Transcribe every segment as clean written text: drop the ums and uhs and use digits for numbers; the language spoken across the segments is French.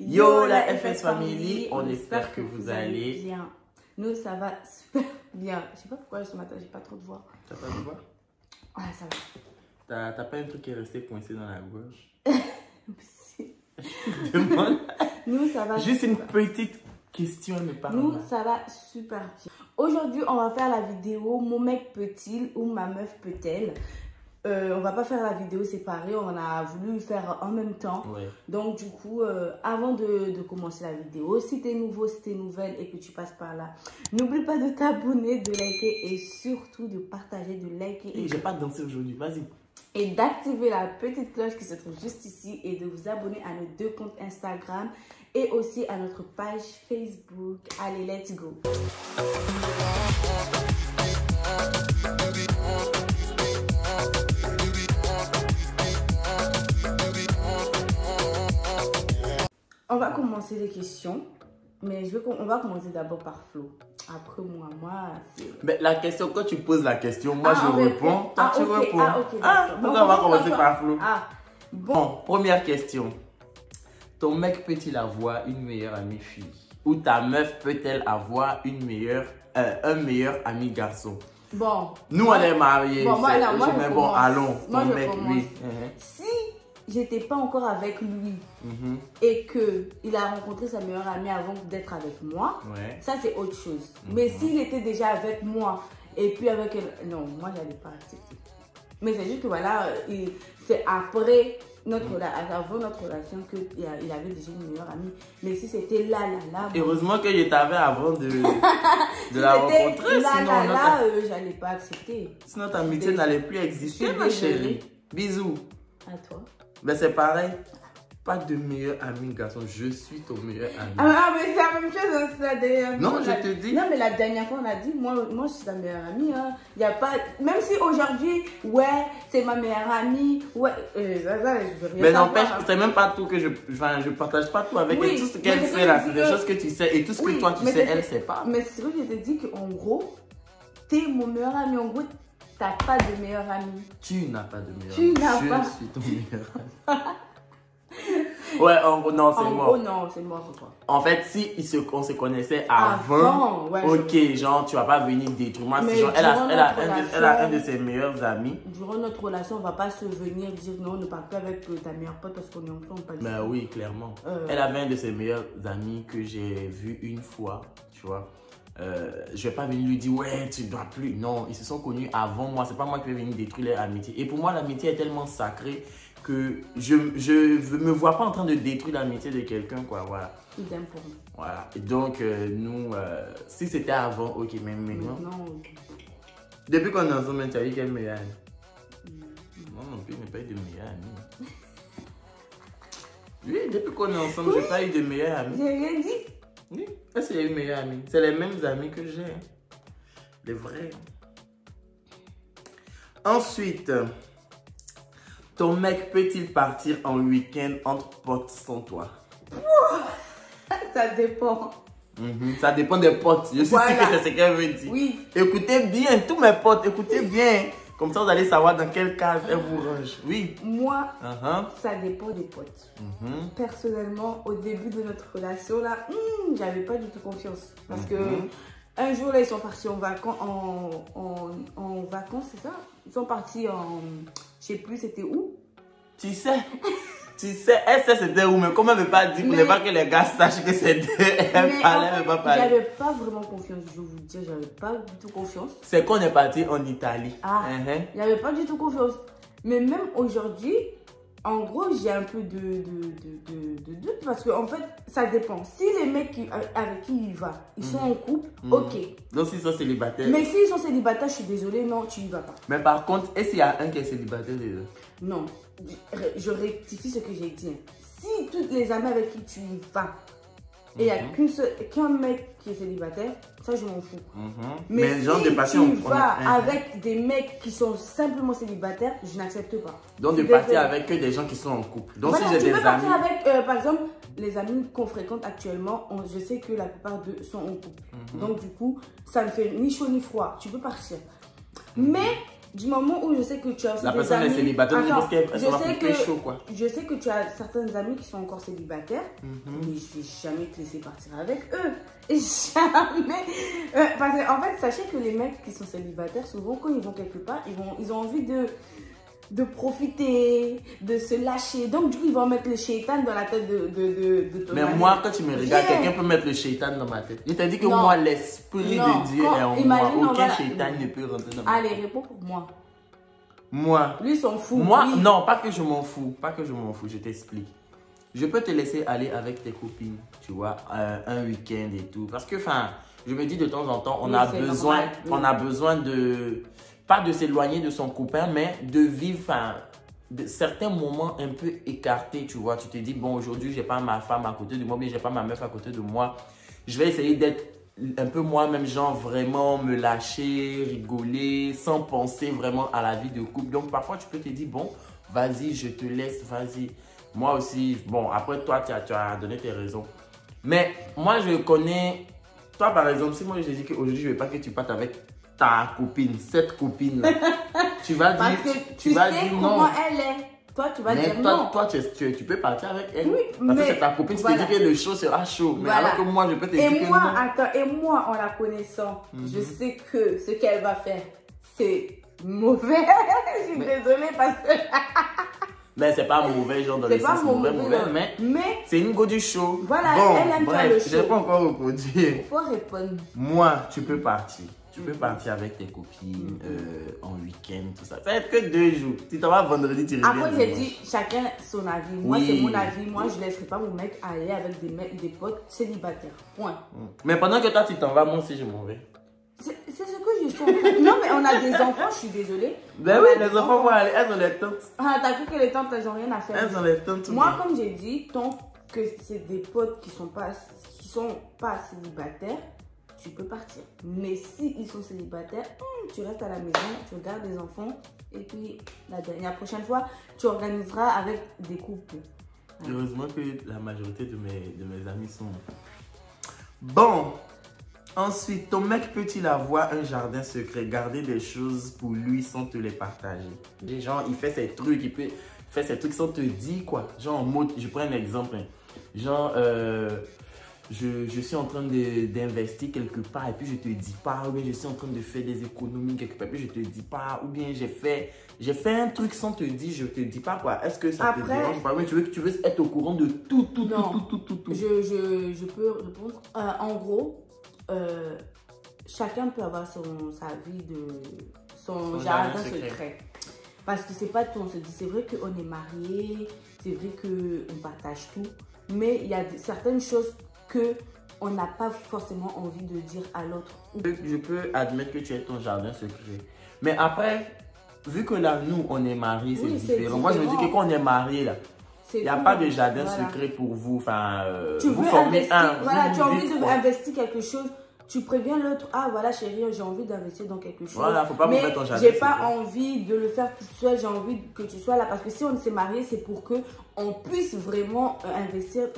Yo la FS Family, on espère que vous allez bien. Nous ça va super bien. Je sais pas pourquoi ce matin j'ai pas trop de voix. T'as pas de voix? Ah ça va. T'as pas un truc qui est resté coincé dans la gorge? Demande. Nous ça va. Juste une petite question ne pas. Nous ça va super bien. Aujourd'hui on va faire la vidéo mon mec peut-il ou ma meuf peut-elle. On va pas faire la vidéo séparée, on a voulu faire en même temps. Ouais. Donc du coup, avant de commencer la vidéo, si t'es nouveau, si t'es nouvelle et que tu passes par là, n'oublie pas de t'abonner, de liker et surtout de partager, de liker. Et j'ai pas dansé aujourd'hui, vas-y. Et d'activer la petite cloche qui se trouve juste ici et de vous abonner à nos 2 comptes Instagram et aussi à notre page Facebook. Allez, let's go! On va commencer les questions, mais on va commencer d'abord par Flo. Après moi, mais la question, quand tu poses la question, moi je réponds, toi tu réponds. Donc on va commencer par Flo. Bon, première question. Ton mec peut-il avoir une meilleure amie fille? Ou ta meuf peut-elle avoir un meilleur ami garçon? Bon. Nous on est mariés. Bon, mais bon, allons. Ton mec, oui. Si j'étais pas encore avec lui et que il a rencontré sa meilleure amie avant d'être avec moi, ça c'est autre chose. Mais s'il était déjà avec moi et puis avec elle, non, moi j'allais pas accepter. Mais c'est juste que voilà, c'est après avant notre relation qu'il avait déjà une meilleure amie. Mais si c'était là. Heureusement que je t'avais avant de la rencontrer. J'allais pas accepter. Sinon ta amitié n'allait plus exister, ma chérie. Bisous. À toi. Ben c'est pareil. Pas de meilleur ami garçon, je suis ton meilleur ami. Ah mais c'est la même chose la dernière fois. Non, je te dis. Non mais la dernière fois on a dit, moi je suis ta meilleure amie. Hein. Y a pas, même si aujourd'hui, ouais, c'est ma meilleure amie, ouais, je veux rien. Mais n'empêche, c'est même pas tout que je partage pas tout avec elle. Tout ce qu'elle sait là, c'est des choses que tu sais et tout ce que toi tu sais, elle sait pas. Mais c'est vrai que je te dis qu'en gros, t'es mon meilleur ami. En gros, t'as pas de meilleur ami. Tu n'as pas de meilleur ami. Je suis ton meilleur ami. Ouais, en gros, non, c'est mort. En gros, non, c'est mort pour toi. En fait, si on se connaissait avant, ouais, ok, genre, tu vas pas venir détruire. Moi, c'est genre, elle a un de ses meilleurs amis. Durant notre relation, on va pas se venir dire non, ne parle pas avec ta meilleure pote parce qu'on est ensemble. Ben oui, clairement. Elle avait un de ses meilleurs amis que j'ai vu une fois, tu vois. Je vais pas venir lui dire ouais tu dois plus, non, ils se sont connus avant moi, c'est pas moi qui vais venir détruire leur amitié. Et pour moi l'amitié est tellement sacrée que je me vois pas en train de détruire l'amitié de quelqu'un, quoi, voilà. Idem pour moi. Voilà, et donc nous, si c'était avant, ok, mais maintenant, depuis qu'on est ensemble, tu as eu quel meilleur ami? Moi non plus, je n'ai pas eu de meilleur ami. Oui, depuis qu'on est ensemble, j'ai pas eu de meilleur ami. J'ai rien dit. Oui, c'est les meilleurs amis. C'est les mêmes amis que j'ai. Les vrais. Ensuite, ton mec peut-il partir en week-end entre potes sans toi? Ça dépend. Ça dépend des potes. Je suis sûre que c'est ce qu'elle veut dire. Oui. Écoutez bien, tous mes potes, écoutez bien. Comme ça, vous allez savoir dans quelle case elle vous range. Oui. Moi, ça dépend des potes. Personnellement, au début de notre relation, là, j'avais pas du tout confiance. Parce que un jour, là, ils sont partis en vacances, en vacances, c'est ça? Ils sont partis en... Je sais plus, c'était où? Tu sais, elle sait c'était où, mais comme elle ne veut pas dire, pour ne pas que les gars sachent que c'était elle parlait, elle ne veut pas parler. J'avais pas vraiment confiance, je vais vous dire, j'avais pas du tout confiance. C'est qu'on est parti en Italie. J'avais pas du tout confiance. Mais même aujourd'hui, en gros, j'ai un peu de doute parce qu'en fait, ça dépend. Si les mecs avec qui il va, ils sont en couple, ok. Donc s'ils sont célibataires. Mais s'ils sont célibataires, je suis désolée, non, tu y vas pas. Mais par contre, est-ce qu'il y a un qui est célibataire déjà? Non, je rectifie ce que j'ai dit. Si toutes les amies avec qui tu y vas, et il n'y a qu'un mec qui est célibataire, ça je m'en fous. Mais si tu vas avec des mecs qui sont simplement célibataires, je n'accepte pas. Donc de partir avec que des gens qui sont en couple. Donc si j'ai des amis... Tu peux partir avec, par exemple, les amis qu'on fréquente actuellement, je sais que la plupart d'eux sont en couple. Donc du coup, ça ne fait ni chaud ni froid. Tu peux partir. Mais Du moment où je sais que tu as aussi la des personne amis... est célibataire, je pense qu'elle sera plus chaud, quoi. Je sais que tu as certains amis qui sont encore célibataires, mais je vais jamais te laisser partir avec eux. Jamais. Parce qu'en fait, sachez que les mecs qui sont célibataires, souvent, quand ils vont quelque part, ils ont envie de profiter, de se lâcher. Donc, du coup, ils vont mettre le shaitan dans la tête de ton Mais ami. moi, quand tu me regardes, quelqu'un peut mettre le shaitan dans ma tête. Je t'ai dit que moi, l'esprit de Dieu est en moi. Aucun shaitan ne peut rentrer dans ma tête. Allez, réponds pour moi. Moi. Lui, s'en fout. Moi, lui. non, pas que je m'en fous. Pas que je m'en fous, je t'explique. Je peux te laisser aller avec tes copines, tu vois, un week-end et tout. Parce que, enfin, je me dis de temps en temps, on a besoin de... Pas de s'éloigner de son copain, mais de vivre certains moments un peu écartés, tu vois. Tu te dis, bon, aujourd'hui, j'ai pas ma femme à côté de moi, mais j'ai pas ma meuf à côté de moi. Je vais essayer d'être un peu moi-même, genre vraiment me lâcher, rigoler, sans penser vraiment à la vie de couple. Donc, parfois, tu peux te dire, bon, vas-y, je te laisse, vas-y. Moi aussi, bon, après, toi, tu as donné tes raisons. Mais moi, je connais... Toi, par exemple, si moi, je te dis qu'aujourd'hui, je ne veux pas que tu partes avec ta copine, cette copine-là, tu vas dire, tu vas dire comment elle est. Toi, tu vas dire non. Toi, tu peux partir avec elle. Oui, parce que c'est ta copine, tu te dis que le show sera chaud. Mais alors que moi, je peux te dire que non. Et moi, en la connaissant, je sais que ce qu'elle va faire, c'est mauvais. Je suis désolée parce que... Mais c'est pas mauvais, genre dans le sens mauvais, mais c'est une go du show. Voilà, bon, elle aime bref, le show. Je n'ai pas encore répondu. Il faut répondre. Moi, tu peux partir. Tu peux partir avec tes copines en week-end, tout ça. Ça va être que 2 jours. Si tu vas vendredi, tu reviens. Après, j'ai dit chacun son avis. Moi, c'est mon avis. Moi, je ne laisserai pas mon mec aller avec des potes célibataires. Point. Mais pendant que toi, tu t'en vas, moi aussi, je m'en vais. C'est ce que je suis. Non, mais on a des enfants, je suis désolée. Ben oui, les enfants vont aller. Elles ont les tantes. Ah, t'as cru que les tantes, elles n'ont rien à faire. Elles ont les tantes. Moi, comme j'ai dit, tant que c'est des potes qui sont pas célibataires, tu peux partir. Mais si ils sont célibataires, tu restes à la maison, tu regardes les enfants. Et puis, la prochaine fois, tu organiseras avec des couples. Heureusement que la majorité de mes amis sont... Bon. Ensuite, ton mec peut-il avoir un jardin secret, garder des choses pour lui sans te les partager? Genre, il fait ses trucs, il fait ses trucs sans te dire quoi. Genre, en mode, je prends un exemple. Genre, je suis en train d'investir quelque part et puis je te dis pas. Ou bien je suis en train de faire des économies quelque part et puis je te dis pas. Ou bien j'ai fait un truc sans te dire, je te dis pas quoi. Est-ce que ça te dérange pas? Tu veux être au courant de tout. Je peux répondre. En gros... chacun peut avoir sa vie son jardin secret. Parce que c'est pas tout, on se dit, c'est vrai qu'on est mariés, c'est vrai qu'on partage tout, mais il y a certaines choses qu'on n'a pas forcément envie de dire à l'autre. Je peux admettre que tu es ton jardin secret. Mais après, vu que là, nous, on est mariés, c'est différent. Moi, je me dis que quand on est mariés, là, il n'y a pas de jardin secret pour vous. Enfin, vous formez un. Voilà, tu as envie d'investir quelque chose. Tu préviens l'autre, ah voilà chérie, j'ai envie d'investir dans quelque chose. Voilà, faut pas vous mettre ton jardin. J'ai pas envie de le faire toute seule, j'ai envie que tu sois là. Parce que si on s'est marié, c'est pour qu'on puisse vraiment investir,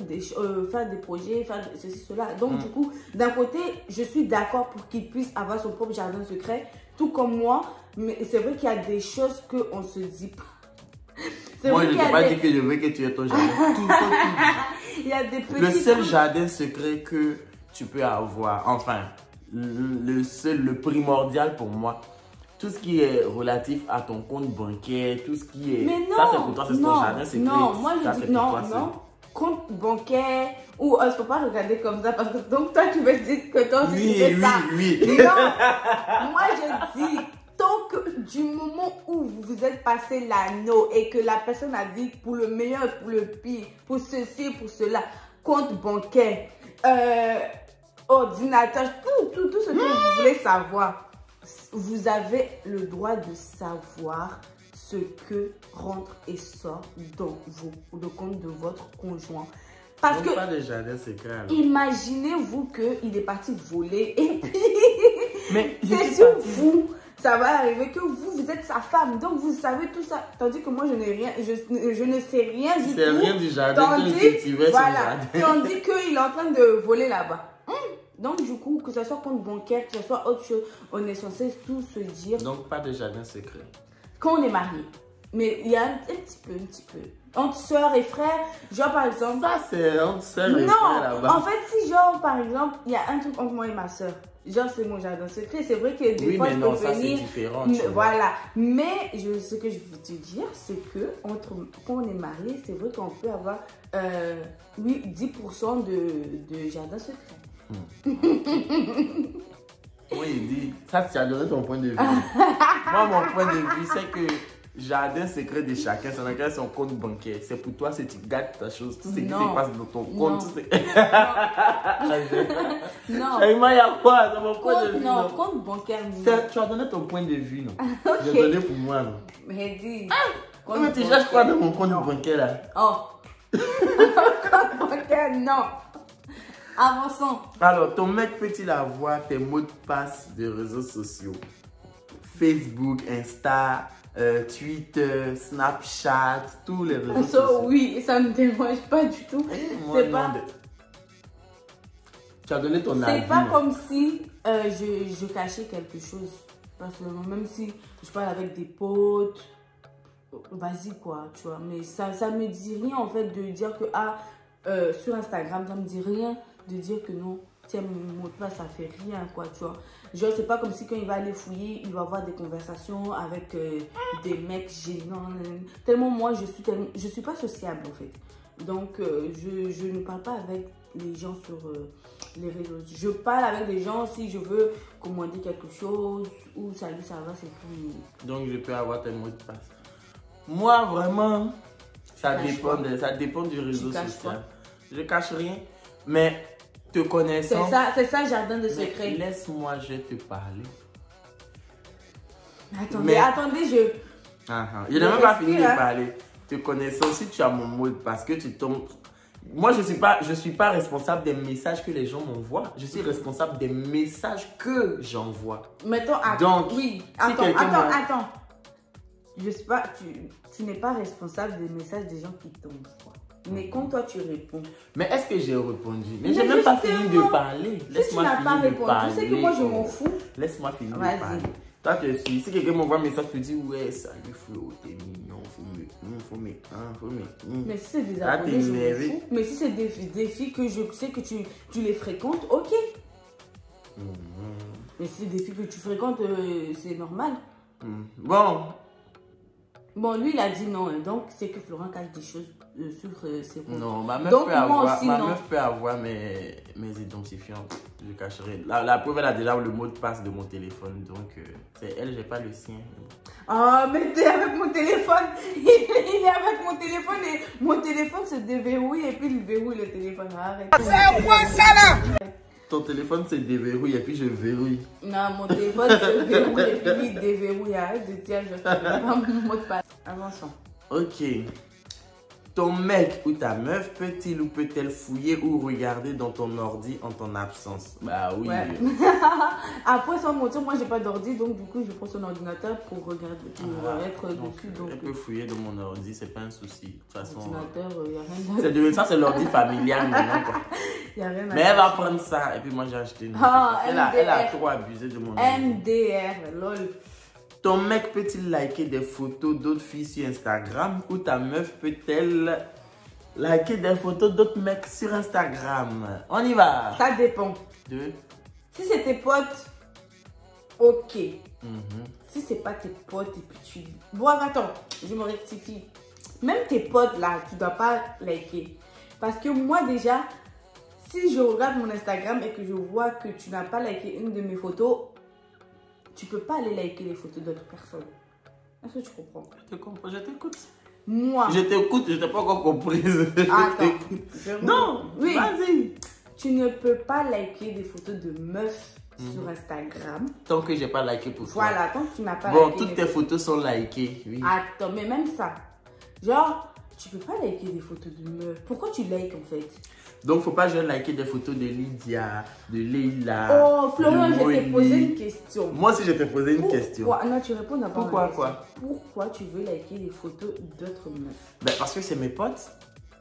faire des projets, faire ceci, cela. Donc du coup, d'un côté, je suis d'accord pour qu'il puisse avoir son propre jardin secret, tout comme moi. Mais c'est vrai qu'il y a des choses qu'on ne se dit pas. Moi, je ne peux pas dire que je veux que tu aies ton jardin. Il y a des petits... Le seul jardin secret que tu peux avoir, enfin, le primordial pour moi, tout ce qui est relatif à ton compte bancaire, tout ce qui est... Mais non, ça, c'est pour toi, c'est ton jardin secret. Non, moi, je dis non. Compte bancaire, ou il ne faut pas regarder comme ça, parce que donc toi, tu veux dire que toi, tu fais ça. Oui. Non, moi, je dis... Tant que du moment où vous êtes passé l'anneau et que la personne a dit pour le meilleur, pour le pire, pour ceci, pour cela, compte bancaire, ordinateur, tout ce que vous voulez savoir, vous avez le droit de savoir ce que rentre et sort dans le compte de votre conjoint. Parce que, pas de jardin secret. Imaginez-vous qu'il est parti voler et puis mais c'est sur vous. Ça va arriver que vous êtes sa femme, donc vous savez tout ça. Tandis que moi, je n'ai rien, je ne sais rien du tout. C'est rien du jardin. Tandis qu'il est en train de voler là-bas. Donc, du coup, que ce soit compte bancaire, que ce soit autre chose, on est censé tout se dire. Donc, pas de jardin secret. Quand on est marié. Mais il y a un petit peu. Entre soeurs et frères, genre par exemple. Ça, c'est entre soeurs et frères là-bas. En fait, si genre par exemple, il y a un truc entre moi et ma soeur. Genre, c'est mon jardin secret. C'est vrai que des fois, je peux venir. C'est différent. Voilà. Mais ce que je veux te dire, c'est que quand on est marié, c'est vrai qu'on peut avoir 10% de jardin secret. Oui, il dit. Ça, tu as donné ton point de vue. Moi, mon point de vue, c'est que jardin secret de chacun, c'est dans son compte bancaire. C'est pour toi, si tu gardes ta chose, tout ce qui se passe dans ton compte. Non. Il y a quoi dans mon point de vue? Non, compte bancaire. Tu as donné ton point de vue, non? Okay. J'ai donné pour moi, non? Mais dis. Mais tu cherches quoi dans mon compte bancaire là? Oh. Compte bancaire, non. Avançons. Alors, ton mec peut-il avoir tes mots de passe de réseaux sociaux? Facebook, Insta, Twitter, Snapchat, tous les réseaux sociaux. Oui, ça ne me dérange pas du tout. C'est pas... Tu as donné ton avis. C'est pas comme si je cachais quelque chose. Personnellement, même si je parle avec des potes, vas-y quoi, tu vois. Mais ça me dit rien en fait de dire que sur Instagram, ça me dit rien de dire que non, tiens, mon mot de passe, ça fait rien quoi, tu vois. Genre, c'est pas comme si quand il va aller fouiller, il va avoir des conversations avec des mecs gênants. Tellement moi, je suis pas sociable en fait. Donc, je ne parle pas avec les gens sur les réseaux. Je parle avec des gens si je veux commander quelque chose ou salut, ça va, c'est tout. Donc, je peux avoir tes mots de passe. Moi, vraiment, ça dépend du réseau social. Je cache rien, mais te connaissant... C'est ça, jardin de secret. Laisse-moi, je vais te parler. Attendez, je n'ai même pas fini de parler. Te connaissant, si tu as mon mot de passe, que tu tombes... Moi, je suis pas responsable des messages que les gens m'envoient. Je suis responsable des messages que j'envoie. Mettons, donc, oui. Attends. Je sais pas, tu n'es pas responsable des messages des gens qui t'envoient. Mais quand toi tu réponds. Mais est-ce que j'ai répondu? Mais j'ai même pas fini de parler. Si tu n'as pas répondu, tu sais que moi je m'en fous. Laisse-moi finir de parler. Toi, si quelqu'un m'envoie un message, tu dis ouais, salut Flo, t'es mignon, faut mais si c'est des abonnés, je m'en fous. Mais si c'est des filles que je sais que tu les fréquentes, ok. Mais si c'est des filles que tu fréquentes, c'est normal. Bon, lui, il a dit non. Donc, c'est que Florent cache des choses sur ses comptes. Non, ma meuf peut avoir mes identifiants. Je cacherai. La preuve, elle a déjà le mot de passe de mon téléphone. Donc, c'est elle, j'ai pas le sien. Ah, mais t'es avec mon téléphone. Il est avec mon téléphone et mon téléphone se déverrouille et puis il verrouille le téléphone. Arrête. C'est quoi ça là? Ton téléphone se déverrouille et puis je verrouille. Non, mon téléphone se verrouille et puis il déverrouille. Arrête de dire, je ne sais pas mon mot de passe. Avançons. Ok. Ton mec ou ta meuf peut-il ou peut-elle fouiller ou regarder dans ton ordi en ton absence? Bah oui. Ouais. Après, sans mentir, moi j'ai pas d'ordi, donc du coup je prends son ordinateur pour regarder, pour être dessus. Donc, elle peut fouiller dans mon ordi, c'est pas un souci. De toute façon. Ordinateur, y a rien ça, c'est l'ordi familial maintenant quoi. Y a rien à mais elle va prendre ça et puis moi j'ai acheté une. Elle a trop abusé de mon ordi. MDR, lol. Ton mec peut-il liker des photos d'autres filles sur Instagram ou ta meuf peut-elle liker des photos d'autres mecs sur Instagram? On y va. Ça dépend. Si c'est tes potes, ok. Si c'est pas tes potes et puis tu... Bon, attends, je me rectifie. Même tes potes là, tu dois pas liker. Parce que moi déjà, si je regarde mon Instagram et que je vois que tu n'as pas liké une de mes photos, tu peux pas aller liker les photos d'autres personnes. Est-ce que tu comprends? Je te comprends, je t'écoute. Moi. Je t'écoute, je t'ai pas encore comprise. Attends. Non, oui. Vas-y. Tu ne peux pas liker des photos de meufs sur Instagram. Tant que j'ai pas liké pour toi. Voilà, tant que tu n'as pas liké. Bon, toutes tes photos sont likées, oui. Attends, mais même ça. Genre, tu peux pas liker des photos de meufs. Pourquoi tu likes en fait? Donc, faut pas juste liker des photos de Lydia, de Leila. Oh, Florent, je t'ai posé une question. Moi aussi, je t'ai posé une question. Non, tu réponds à Pourquoi quoi? Pourquoi tu veux liker des photos d'autres meufs? Ben, parce que c'est mes potes,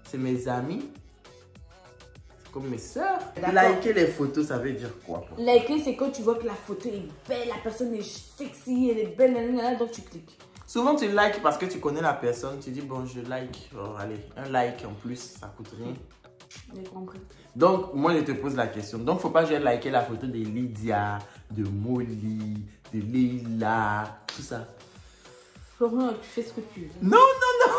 c'est mes amis. comme mes soeurs. Liker les photos, ça veut dire quoi? Liker, c'est quand tu vois que la photo est belle, la personne est sexy, elle est belle, donc tu cliques. Souvent, tu likes parce que tu connais la personne. Tu dis, bon, je like. Oh, allez, un like en plus, ça coûte rien. J'ai compris. Donc, moi, je te pose la question. Donc, faut pas que je liker la photo de Lydia, de Molly, de Leila, tout ça. Florian, tu fais ce que tu veux. Non, non, non.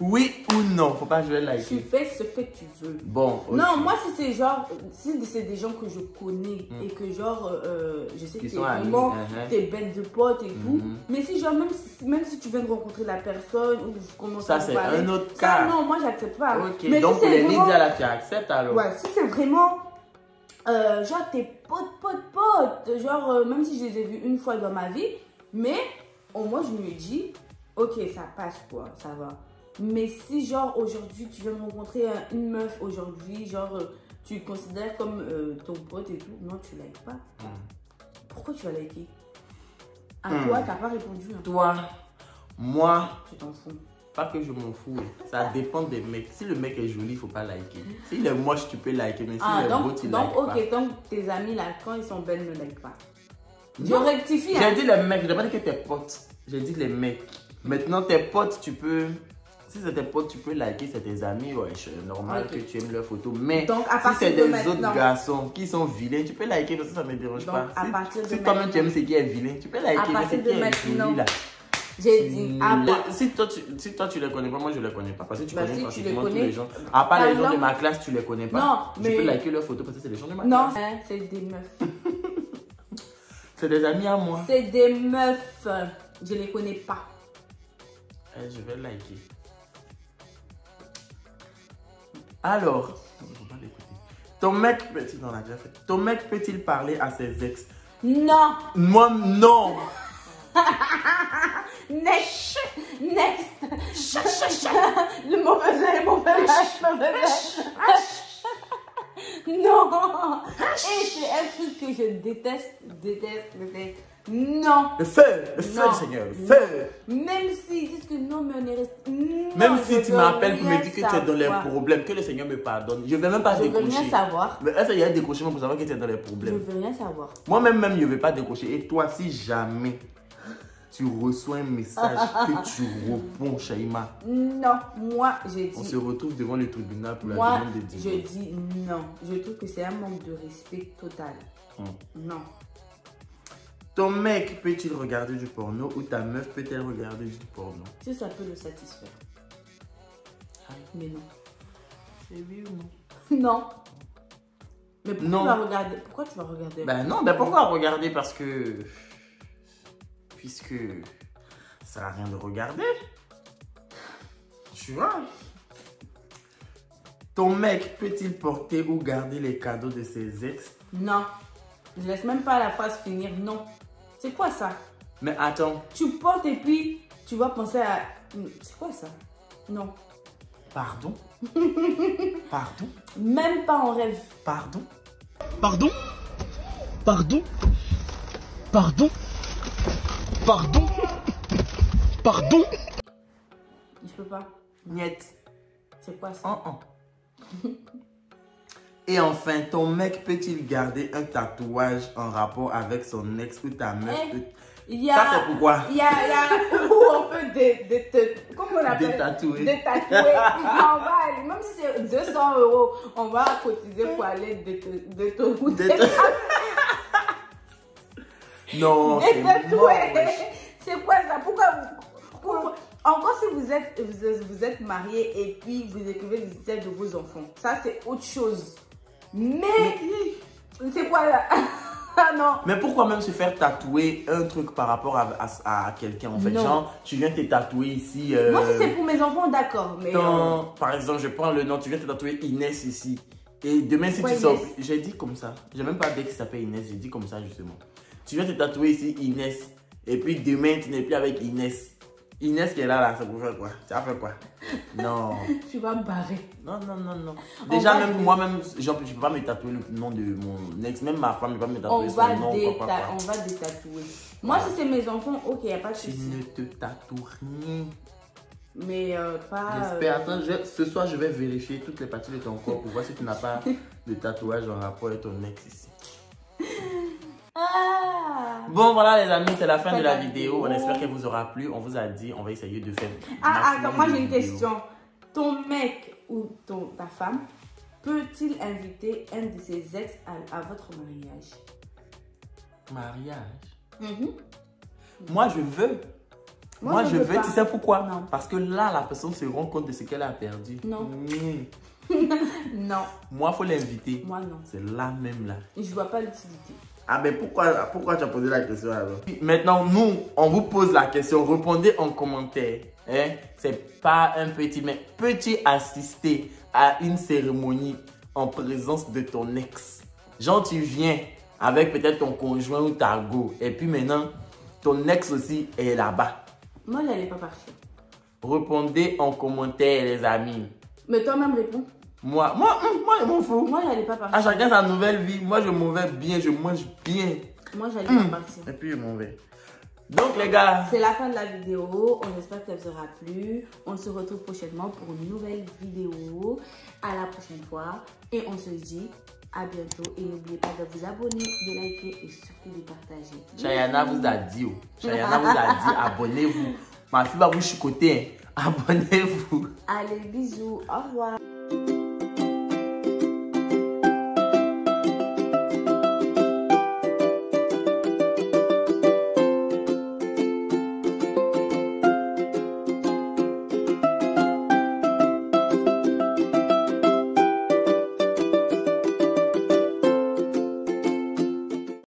Oui ou non, faut pas que je vais liker. Tu fais ce que tu veux. Bon, okay. Non, moi, si c'est genre, si c'est des gens que je connais et que genre, je sais que c'est vraiment tes bêtes de potes et tout. Mais si genre, même si tu viens de rencontrer la personne ou vous commencez à parler. Ça, c'est un autre cas. Non, moi, j'accepte pas. Ok, mais donc si pour les vraiment... Lydia, là, tu acceptes alors? Ouais, si c'est vraiment, genre, tes potes, genre, même si je les ai vus une fois dans ma vie, mais au moins, je me dis, ok, ça passe quoi, ça va. Mais si genre aujourd'hui tu viens de rencontrer une meuf aujourd'hui, genre tu considères comme ton pote et tout, non tu likes pas. Pourquoi tu vas liker? À toi t'as pas répondu. Hein. Toi, moi, tu t'en fous. Pas que je m'en fous, ça dépend des mecs. Si le mec est joli, il faut pas liker. S'il est moche, tu peux liker, mais s'il est beau, tu likes pas. Donc ok, donc tes amis là, quand ils sont belles, ne like pas. Je rectifie. J'ai dit les mecs, je n'ai pas dit que tes potes. J'ai dit les mecs. Maintenant tes potes, tu peux... Si c'est tes potes, tu peux liker, c'est tes amis, ouais, c'est normal que tu aimes leurs photos. Mais donc, si c'est des autres garçons qui sont vilains, tu peux liker parce que ça ne me dérange pas. Si toi-même tu aimes ce qui est vilain, tu peux liker, mais ce qui est joli là. J'ai dit, si toi tu les connais pas, moi je les connais pas. Parce que tu connais si pratiquement tous les gens. À part les gens de ma classe, tu les connais pas. Non, mais... Je peux liker leurs photos parce que c'est les gens de ma classe. Non, c'est des meufs. C'est des amis à moi. C'est des meufs. Je les connais pas. Je vais liker. Alors, ton mec peut-il parler à ses ex? Non. Moi, non. Next. Le mauvais Non. Et c'est un truc que je déteste. Non. Le feu, Seigneur, le feu. Même s'ils disent que non, mais on est resté. Même si tu m'appelles pour me dire que tu es dans les problèmes, que le Seigneur me pardonne, je ne vais même pas décrocher. Je veux rien savoir. Mais est-ce qu'il y a un décrochement pour savoir que tu es dans les problèmes? Je veux rien savoir. Moi-même, je ne vais pas décrocher. Et toi, si jamais tu reçois un message que tu réponds, Shaima. Non, moi, j'ai dit. On se retrouve devant le tribunal pour la demande de divorce. Je dis non. Je trouve que c'est un manque de respect total. Non. Ton mec peut-il regarder du porno ou ta meuf peut-elle regarder du porno? Si ça peut le satisfaire. Mais non. C'est oui ou non? Non. Mais pourquoi tu vas regarder? Ben non, ben pourquoi regarder? Parce que... Puisque ça n'a rien de regarder. Tu vois? Ton mec peut-il porter ou garder les cadeaux de ses ex? Non. Je laisse même pas la phrase finir. Non. C'est quoi ça? Mais attends. Tu portes et puis tu vas penser à... C'est quoi ça? Non. Pardon? Pardon? Même pas en rêve. Pardon? Pardon? Pardon? Pardon? Pardon? Pardon? Je peux pas. Niet. C'est quoi ça? Et enfin, ton mec peut-il garder un tatouage en rapport avec son ex ou ta meuf? Ça, c'est pourquoi? Il y a où on peut comment on appelle? Détatouer. On va aller, même si c'est 200 €, on va cotiser pour aller Non, c'est quoi ça? Pourquoi encore si vous êtes marié et puis vous écrivez les histoires de vos enfants, ça c'est autre chose. Mais c'est quoi là? Ah non. Mais pourquoi même se faire tatouer un truc par rapport à quelqu'un en fait? Non. Genre, tu viens te tatouer ici. Moi, si c'est pour mes enfants, d'accord. Mais par exemple, je prends le nom, tu viens te tatouer Inès ici. Et demain, si tu sors. J'ai dit comme ça. J'ai même pas dit qu'il s'appelle Inès, j'ai dit comme ça justement. Tu viens te tatouer ici Inès. Et puis demain, tu n'es plus avec Inès. Inès qui est là, ça pour faire quoi? Tu vas faire quoi? Non. Tu vas me barrer. Non. Déjà, même moi-même, genre, je ne peux pas me tatouer le nom de mon ex. Même ma femme ne peut pas me tatouer son nom. On va détatouer. Moi, si c'est mes enfants, ok, il n'y a pas de souci. Tu ne te tatoues rien. Mais pas... J'espère. Attends, ce soir, je vais vérifier toutes les parties de ton corps pour voir si tu n'as pas de tatouage en rapport avec ton ex ici. Bon, voilà les amis, c'est la fin de la vidéo. On espère qu'elle vous aura plu. On vous a dit, on va essayer de faire... Attends, moi j'ai une question. Ton mec ou ta femme peut-il inviter un de ses ex à votre mariage? Mariage? Moi, je veux. Moi, je veux. Tu sais pourquoi? Non. Parce que là, la personne se rend compte de ce qu'elle a perdu. Non. Non. Moi, il faut l'inviter. Moi, non. C'est là même là. Je vois pas l'utilité. Ah, mais pourquoi tu as posé la question alors? Maintenant, nous, on vous pose la question. Répondez en commentaire. Hein? C'est pas un petit, mais peux-tu assister à une cérémonie en présence de ton ex? Genre, tu viens avec peut-être ton conjoint ou ta go. Et puis maintenant, ton ex aussi est là-bas. Moi, elle n'est pas partie. Répondez en commentaire, les amis. Mais toi-même, réponds. Moi, je m'en fous. Moi, j'allais pas partir. À chacun sa nouvelle vie. Moi, je m'en vais bien, je mange bien. Moi, j'allais pas partir. Et puis, je m'en vais. Donc, les gars. C'est la fin de la vidéo. On espère qu'elle vous aura plu. On se retrouve prochainement pour une nouvelle vidéo. À la prochaine fois. Et on se dit à bientôt. Et n'oubliez pas de vous abonner, de liker et surtout de partager. Chayana vous a dit. Chayana vous a dit abonnez-vous. Ma fille va vous chicoter. Abonnez-vous. Allez, bisous. Au revoir.